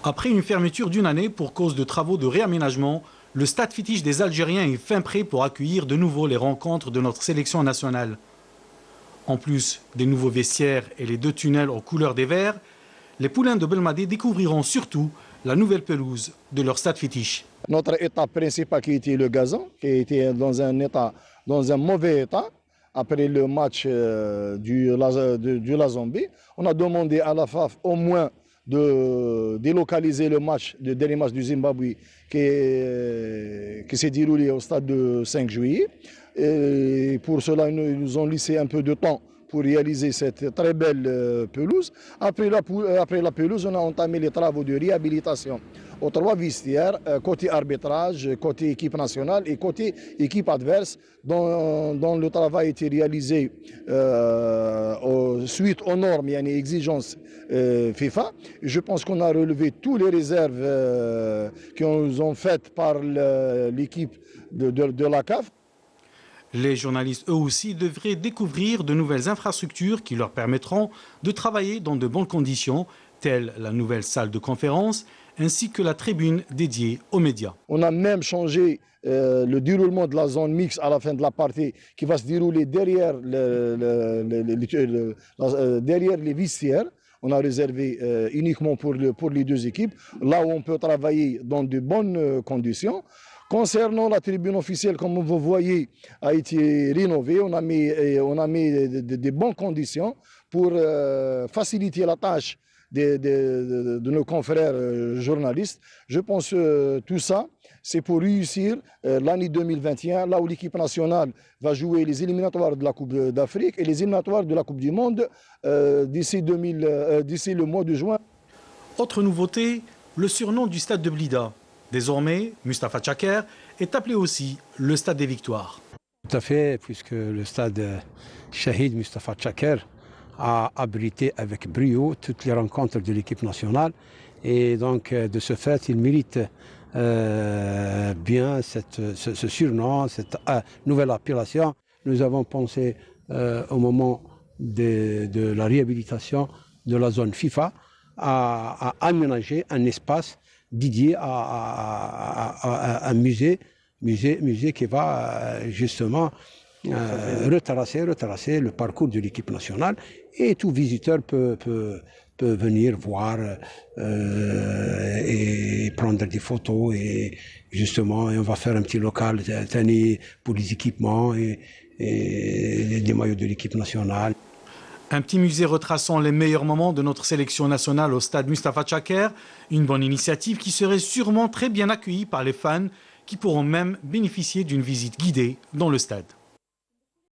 Après une fermeture d'une année pour cause de travaux de réaménagement, le stade fétiche des Algériens est fin prêt pour accueillir de nouveau les rencontres de notre sélection nationale. En plus des nouveaux vestiaires et les 2 tunnels aux couleurs des Verts, les poulains de Belmadé découvriront surtout la nouvelle pelouse de leur stade fétiche. Notre étape principale qui était le gazon, qui était dans un mauvais état. Après le match du Lazambé, on a demandé à la FAF au moins de délocaliser le dernier match du Zimbabwe qui s'est déroulé au stade de 5 juillet. Et pour cela, ils nous ont laissé un peu de temps pour réaliser cette très belle pelouse. Après la pelouse, on a entamé les travaux de réhabilitation aux 3 vestiaires, côté arbitrage, côté équipe nationale et côté équipe adverse, dont le travail a été réalisé suite aux normes et exigences FIFA. Je pense qu'on a relevé toutes les réserves qui nous ont faites par l'équipe de la CAF. Les journalistes, eux aussi, devraient découvrir de nouvelles infrastructures qui leur permettront de travailler dans de bonnes conditions, telles la nouvelle salle de conférence, ainsi que la tribune dédiée aux médias. On a même changé le déroulement de la zone mixte à la fin de la partie qui va se dérouler derrière les vestiaires. On a réservé uniquement pour les 2 équipes, là où on peut travailler dans de bonnes conditions. Concernant la tribune officielle, comme vous voyez, a été rénovée. On a mis de bonnes conditions pour faciliter la tâche de nos confrères journalistes. Je pense que tout ça, c'est pour réussir l'année 2021, là où l'équipe nationale va jouer les éliminatoires de la Coupe d'Afrique et les éliminatoires de la Coupe du Monde d'ici le mois de juin. Autre nouveauté, le surnom du stade de Blida. Désormais, Mustapha Tchaker est appelé aussi le stade des victoires. Tout à fait, puisque le stade Shahid Mustapha Tchaker a abrité avec brio toutes les rencontres de l'équipe nationale. Et donc, de ce fait, il mérite bien ce surnom, cette nouvelle appellation. Nous avons pensé au moment de la réhabilitation de la zone FIFA à aménager un espace dédié à un musée qui va justement retracer le parcours de l'équipe nationale, et tout visiteur peut venir voir et prendre des photos, et justement on va faire un petit local pour les équipements et des maillots de l'équipe nationale. Un petit musée retraçant les meilleurs moments de notre sélection nationale au stade Mustapha Tchaker, une bonne initiative qui serait sûrement très bien accueillie par les fans qui pourront même bénéficier d'une visite guidée dans le stade.